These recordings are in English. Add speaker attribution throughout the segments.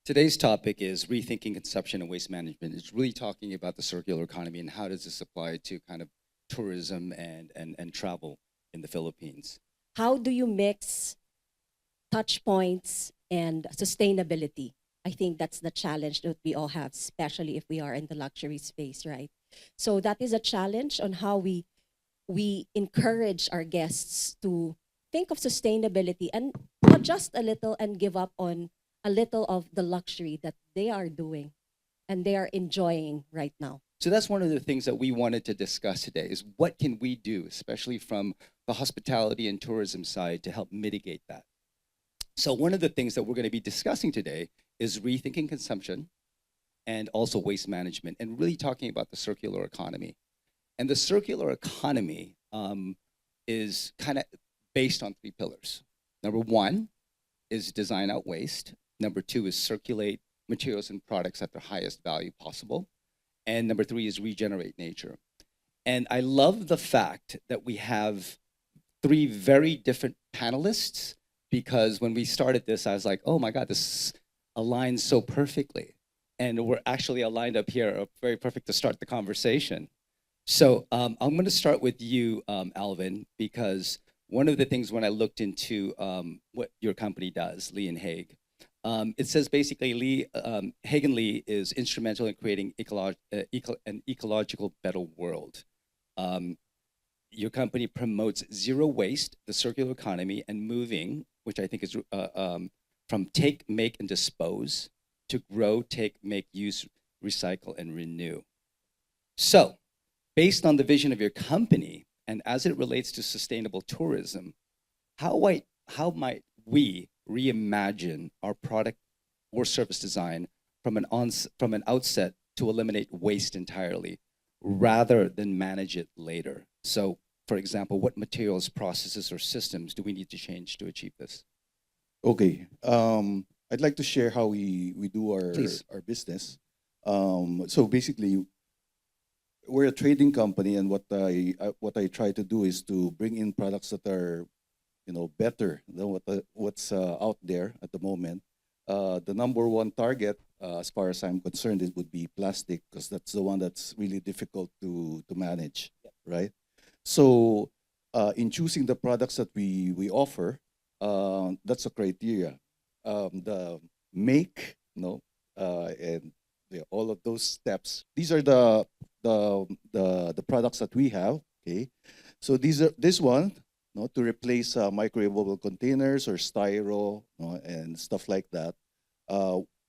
Speaker 1: Today's topic is rethinking consumption and waste management. It's really talking about the circular economy and how does this apply to kind of tourism and travel in the Philippines.
Speaker 2: How do you mix touch points and sustainability? I think that's the challenge that we all have, especially if we are in the luxury space, right? So that is a challenge on how we encourage our guests to think of sustainability and adjust a little and give up on a little of the luxury that they are doing and they are enjoying right now.
Speaker 1: So that's one of the things that we wanted to discuss today is what can we do, especially from the hospitality and tourism side, to help mitigate that. So one of the things that we're going to be discussing today is rethinking consumption and also waste management, and really talking about the circular economy. And the circular economy is kind of based on three pillars. Number one is design out waste. Number two is circulate materials and products at their highest value possible. And number three is regenerate nature. And I love the fact that we have three very different panelists, because when we started this, I was like, oh my God, this aligns so perfectly. And we're actually aligned up here, very perfect to start the conversation. So I'm going to start with you, Alvin, because one of the things when I looked into what your company does, Lee and Hague, it says basically Hague and Lee is instrumental in creating an ecological better world. Your company promotes zero waste, the circular economy, and moving, which I think is from take, make, and dispose to grow, take, make, use, recycle, and renew. So, based on the vision of your company, and as it relates to sustainable tourism, how might we reimagine our product or service design from an outset to eliminate waste entirely, rather than manage it later? So, for example, what materials, processes, or systems do we need to change to achieve this?
Speaker 3: Okay. I'd like to share how we do our business. So basically, we're a trading company, and what I try to do is to bring in products that are, better than what's out there at the moment. The number one target, as far as I'm concerned, it would be plastic, because that's the one that's really difficult to manage, right? So, in choosing the products that we offer, that's a criteria. The make, and all of those steps. These are the products that we have. Okay, so this one, to replace microwavable containers or styro, and stuff like that.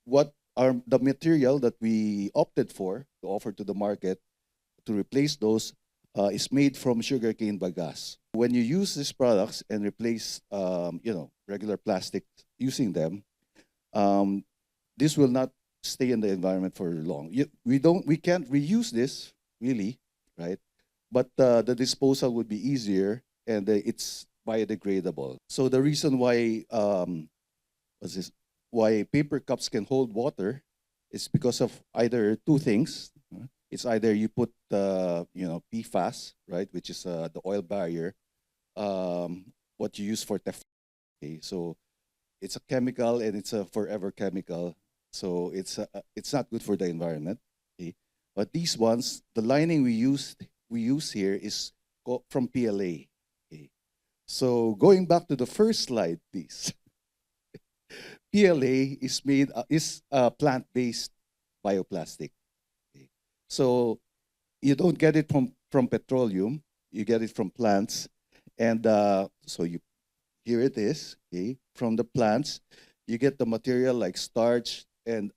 Speaker 3: What are the material that we opted for to offer to the market to replace those is made from sugarcane bagasse. When you use these products and replace, regular plastic using them, this will not stay in the environment for long. We can't reuse this really, right? But the disposal would be easier, and it's biodegradable. So the reason why why paper cups can hold water is because of either two things. It's either you put PFAS, right, which is the oil barrier, what you use for Teflon. Okay, so it's a chemical, and it's a forever chemical, so it's not good for the environment. Okay, but these ones, the lining we use here is from PLA. Okay, so going back to the first slide, please. PLA is made is plant-based bioplastic. Okay. So you don't get it from petroleum, you get it from plants, and so here it is. Okay, from the plants, you get the material like starch, and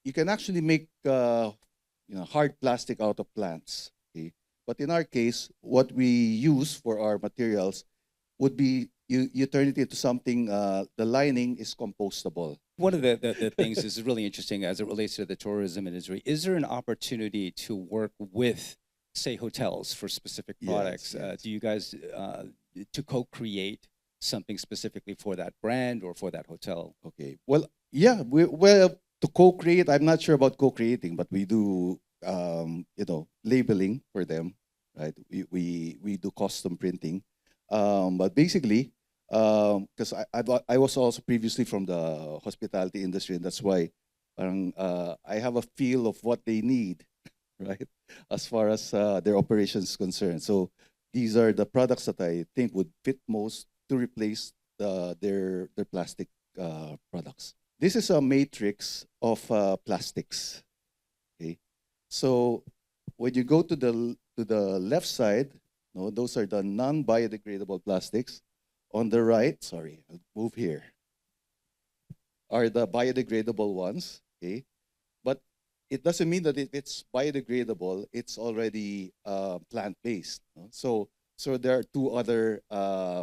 Speaker 3: you can actually make hard plastic out of plants. Okay, but in our case, what we use for our materials would be you turn it into something. The lining is compostable.
Speaker 1: One of the things is really interesting as it relates to the tourism industry. Is there an opportunity to work with, say, hotels for specific products?
Speaker 3: Yes.
Speaker 1: Do you guys to co-create something specifically for that brand or for that hotel?
Speaker 3: Okay. Well, yeah. Well, to co-create, I'm not sure about co-creating, but we do labeling for them, right? We do custom printing, but basically, because I was also previously from the hospitality industry, and that's why I have a feel of what they need, right, as far as their operations is concerned. So these are the products that I think would fit most to replace their plastic products. This is a matrix of plastics. Okay, so when you go to the left side, no, those are the non-biodegradable plastics. On the right, sorry, I'll move here, are the biodegradable ones. Okay, but it doesn't mean that if it's biodegradable, it's already plant-based. No? So there are two other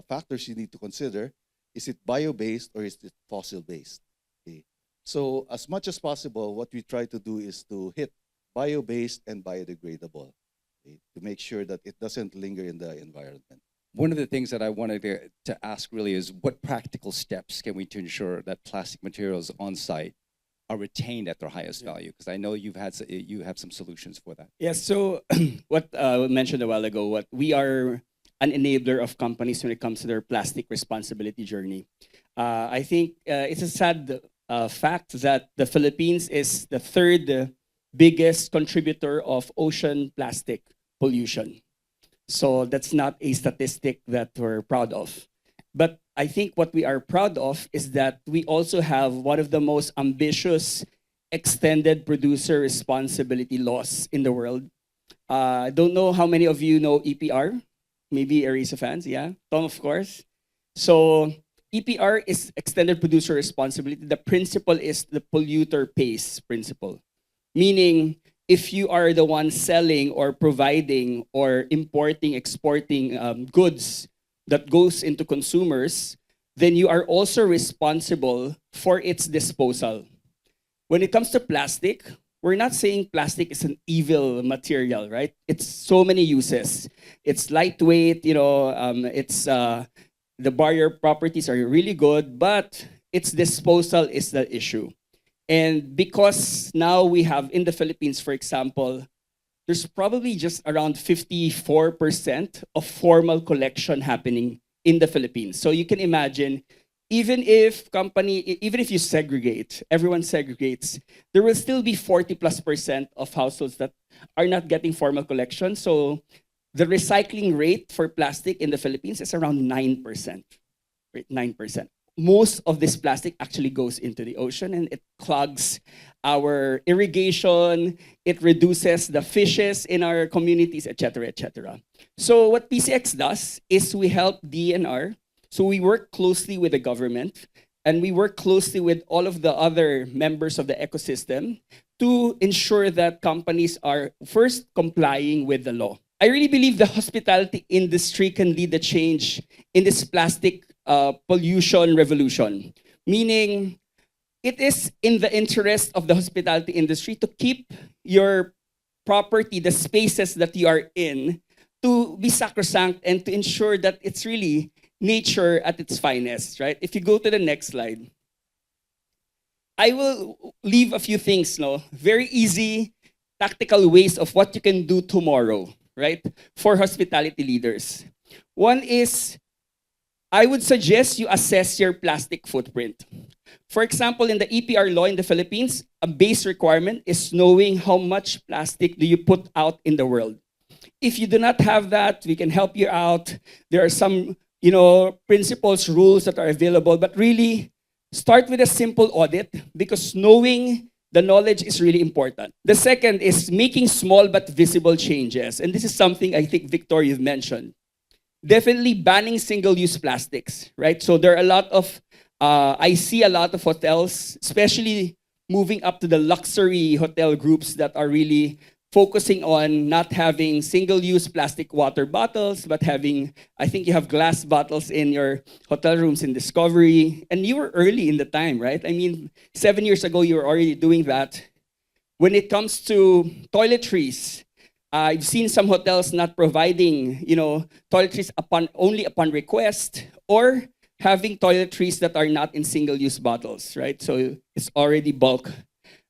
Speaker 3: factors you need to consider. Is it bio-based or is it fossil-based? Okay. So as much as possible, what we try to do is to hit bio-based and biodegradable, okay, to make sure that it doesn't linger in the environment.
Speaker 1: One of the things that I wanted to ask really is what practical steps can we to ensure that plastic materials on site are retained at their highest value? Because I know you have some solutions for that.
Speaker 4: Yes, so what I mentioned a while ago, what we are an enabler of companies when it comes to their plastic responsibility journey. I think it's a sad fact that the Philippines is the third biggest contributor of ocean plastic pollution. So that's not a statistic that we're proud of. But I think what we are proud of is that we also have one of the most ambitious extended producer responsibility laws in the world. I don't know how many of you know EPR. Maybe Arisa fans, yeah? Tom, of course. So EPR is extended producer responsibility. The principle is the polluter pays principle. Meaning, if you are the one selling or providing or importing, exporting goods that goes into consumers, then you are also responsible for its disposal. When it comes to plastic, we're not saying plastic is an evil material, right? It's so many uses. It's lightweight, it's the barrier properties are really good, but its disposal is the issue. And because now we have in the Philippines, for example, there's probably just around 54% of formal collection happening in the Philippines. So you can imagine, even if you segregate, everyone segregates, there will still be 40+% of households that are not getting formal collection. So the recycling rate for plastic in the Philippines is around 9%. Right? 9%. Most of this plastic actually goes into the ocean and it clogs our irrigation, it reduces the fishes in our communities, etc., etc. So what PCX does is we help DNR. So we work closely with the government and we work closely with all of the other members of the ecosystem to ensure that companies are first complying with the law. I really believe the hospitality industry can lead the change in this plastic pollution revolution. Meaning, it is in the interest of the hospitality industry to keep your property, the spaces that you are in, to be sacrosanct and to ensure that it's really nature at its finest, right? If you go to the next slide, I will leave a few things, very easy, tactical ways of what you can do tomorrow, right, for hospitality leaders. One is, I would suggest you assess your plastic footprint. For example, in the EPR law in the Philippines, a base requirement is knowing how much plastic do you put out in the world. If you do not have that, we can help you out. There are some, principles, rules that are available, but really start with a simple audit because knowing the knowledge is really important. The second is making small but visible changes. And this is something I think, Victor, you've mentioned. Definitely banning single-use plastics, right? So there are a lot of, I see a lot of hotels, especially moving up to the luxury hotel groups that are really focusing on not having single-use plastic water bottles, but having, I think you have glass bottles in your hotel rooms in Discovery. And you were early in the time, right? I mean, 7 years ago, you were already doing that. When it comes to toiletries, I've seen some hotels not providing, toiletries only upon request, or having toiletries that are not in single-use bottles, right? So it's already bulk.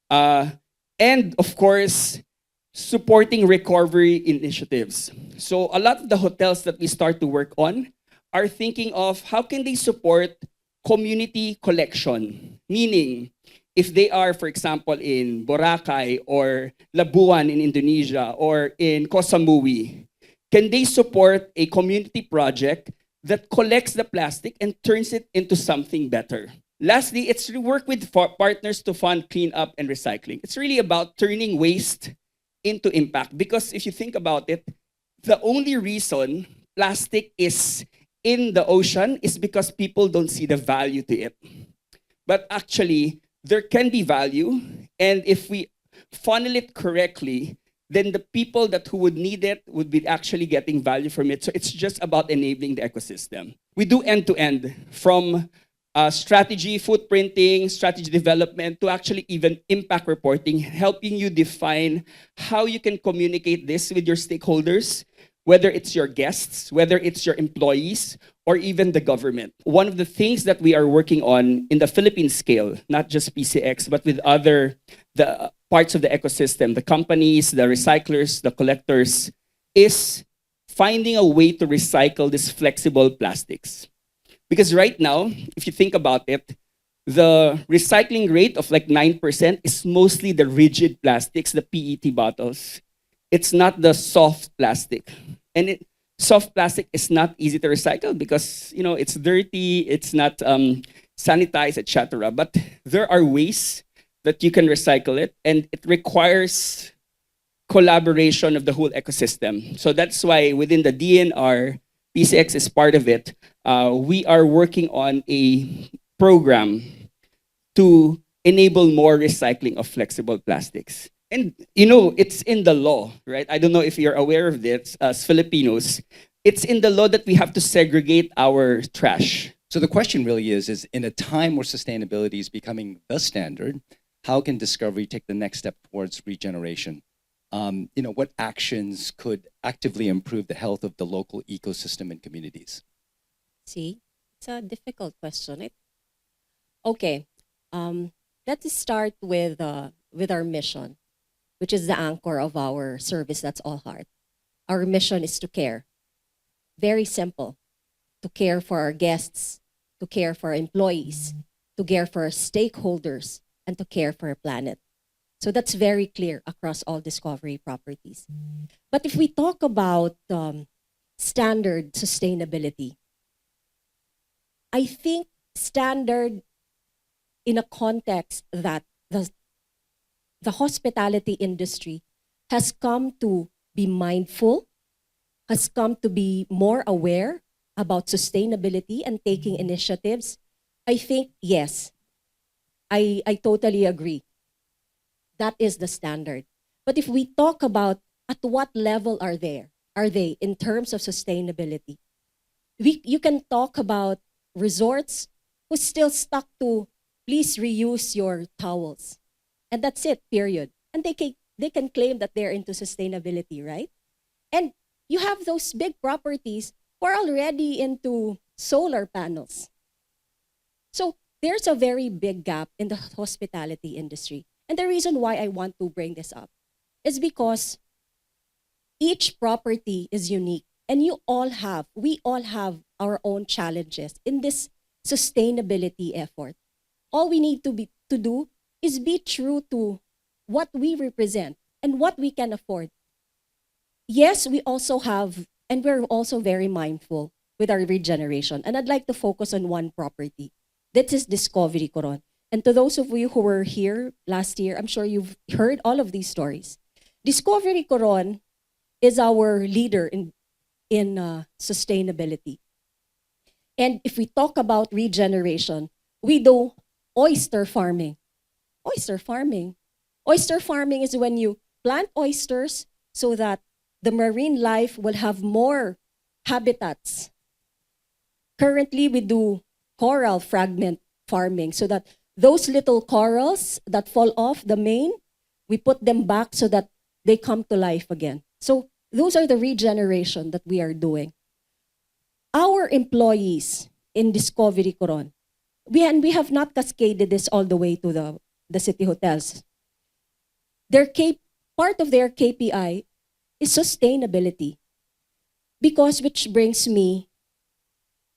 Speaker 4: And of course, supporting recovery initiatives. So a lot of the hotels that we start to work on are thinking of how can they support community collection. Meaning, if they are, for example, in Boracay or Labuan in Indonesia or in Koh Samui, can they support a community project that collects the plastic and turns it into something better? Lastly, it's to work with partners to fund cleanup and recycling. It's really about turning waste into impact. Because if you think about it, the only reason plastic is in the ocean is because people don't see the value to it. But actually, there can be value, and if we funnel it correctly, then the people who would need it would be actually getting value from it. So it's just about enabling the ecosystem. We do end-to-end, from strategy, footprinting, strategy development, to actually even impact reporting, helping you define how you can communicate this with your stakeholders, whether it's your guests, whether it's your employees, or even the government. One of the things that we are working on in the Philippine scale, not just PCX, but with the parts of the ecosystem, the companies, the recyclers, the collectors, is finding a way to recycle these flexible plastics. Because right now, if you think about it, the recycling rate of like 9% is mostly the rigid plastics, the PET bottles. It's not the soft plastic. And soft plastic is not easy to recycle because, it's dirty, it's not sanitized, etc. But there are ways that you can recycle it, and it requires collaboration of the whole ecosystem. So that's why within the DNR, PCX is part of it. We are working on a program to enable more recycling of flexible plastics. And, it's in the law, right? I don't know if you're aware of this as Filipinos. It's in the law that we have to segregate our trash.
Speaker 1: So the question really is in a time where sustainability is becoming the standard, how can Discovery take the next step towards regeneration? What actions could actively improve the health of the local ecosystem and communities?
Speaker 2: See, it's a difficult question. Okay, let's start with our mission, which is the anchor of our service. That's all heart. Our mission is to care. Very simple. To care for our guests, to care for our employees, to care for our stakeholders, and to care for our planet. So that's very clear across all Discovery properties. But if we talk about standard sustainability, I think standard in a context that the hospitality industry has come to be mindful, has come to be more aware about sustainability and taking initiatives. I think, yes, I totally agree. That is the standard. But if we talk about at what level are they in terms of sustainability, you can talk about resorts who's still stuck to please reuse your towels. And that's it, period. And they can claim that they're into sustainability, right? And you have those big properties who are already into solar panels. So there's a very big gap in the hospitality industry. And the reason why I want to bring this up is because each property is unique, and we all have our own challenges in this sustainability effort. All we need to do is be true to what we represent and what we can afford. Yes, we also have, and we're also very mindful with our regeneration. And I'd like to focus on one property. This is Discovery Coron. And to those of you who were here last year, I'm sure you've heard all of these stories. Discovery Coron is our leader in sustainability. And if we talk about regeneration, we do oyster farming. Oyster farming. Oyster farming is when you plant oysters so that the marine life will have more habitats. Currently, we do coral fragment farming so that those little corals that fall off the main, we put them back so that they come to life again. So those are the regeneration that we are doing. Our employees in Discovery Coron, we have not cascaded this all the way to the city hotels. Part of their KPI is sustainability. Because which brings me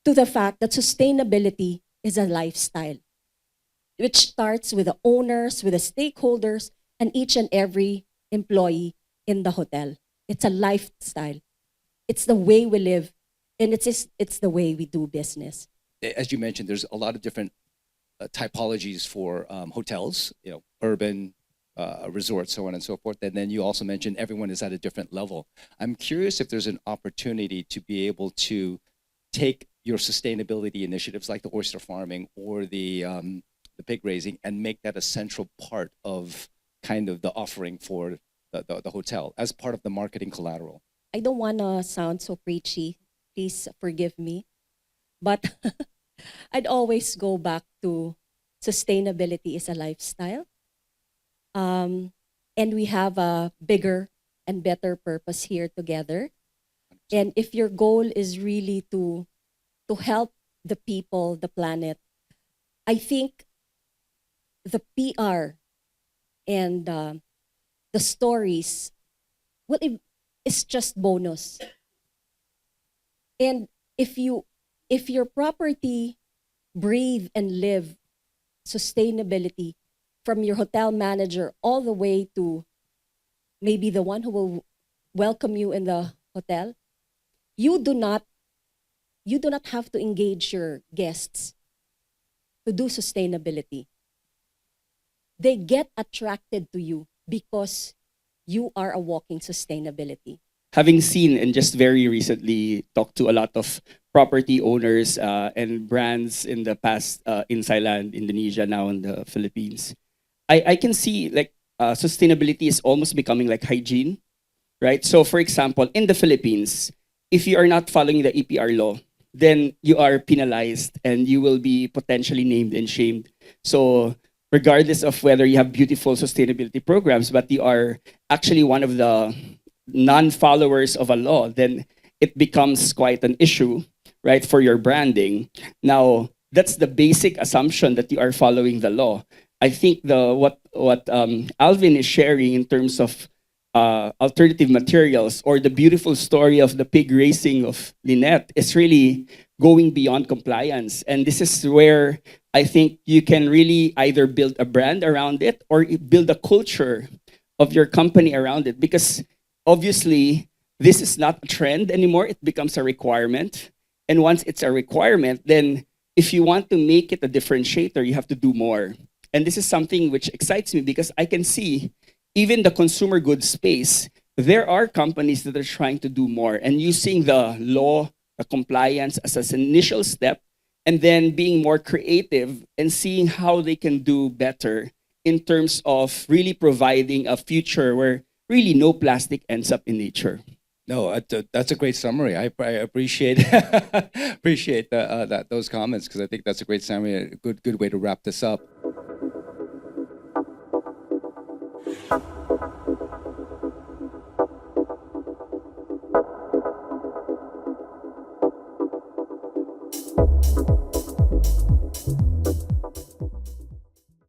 Speaker 2: to the fact that sustainability is a lifestyle, which starts with the owners, with the stakeholders, and each and every employee in the hotel. It's a lifestyle. It's the way we live, and it's the way we do business.
Speaker 1: As you mentioned, there's a lot of different typologies for hotels, urban, resorts, so on and so forth. And then you also mentioned everyone is at a different level. I'm curious if there's an opportunity to be able to take your sustainability initiatives like the oyster farming or the pig raising and make that a central part of kind of the offering for the hotel as part of the marketing collateral.
Speaker 2: I don't want to sound so preachy. Please forgive me. But I'd always go back to sustainability is a lifestyle. And we have a bigger and better purpose here together. And if your goal is really to help the people, the planet, I think the PR and the stories, well, it's just bonus. And if your property breathe and live sustainability from your hotel manager all the way to maybe the one who will welcome you in the hotel, you do not have to engage your guests to do sustainability. They get attracted to you because you are a walking sustainability.
Speaker 4: Having seen and just very recently talked to a lot of property owners and brands in the past in Thailand, Indonesia, now in the Philippines, I can see like sustainability is almost becoming like hygiene, right? So for example, in the Philippines, if you are not following the EPR law, then you are penalized and you will be potentially named and shamed. So regardless of whether you have beautiful sustainability programs, but you are actually one of the non-followers of a law, then it becomes quite an issue, right, for your branding. Now, that's the basic assumption that you are following the law. I think what Alvin is sharing in terms of alternative materials or the beautiful story of the pig racing of Lynette is really going beyond compliance. And this is where I think you can really either build a brand around it or build a culture of your company around it. Because obviously, this is not a trend anymore. It becomes a requirement. And once it's a requirement, then if you want to make it a differentiator, you have to do more. And this is something which excites me because I can see even the consumer goods space, there are companies that are trying to do more and using the law, the compliance as an initial step, and then being more creative and seeing how they can do better in terms of really providing a future where really no plastic ends up in nature.
Speaker 1: No, that's a great summary. I appreciate appreciate those comments because I think that's a great summary, a good way to wrap this up.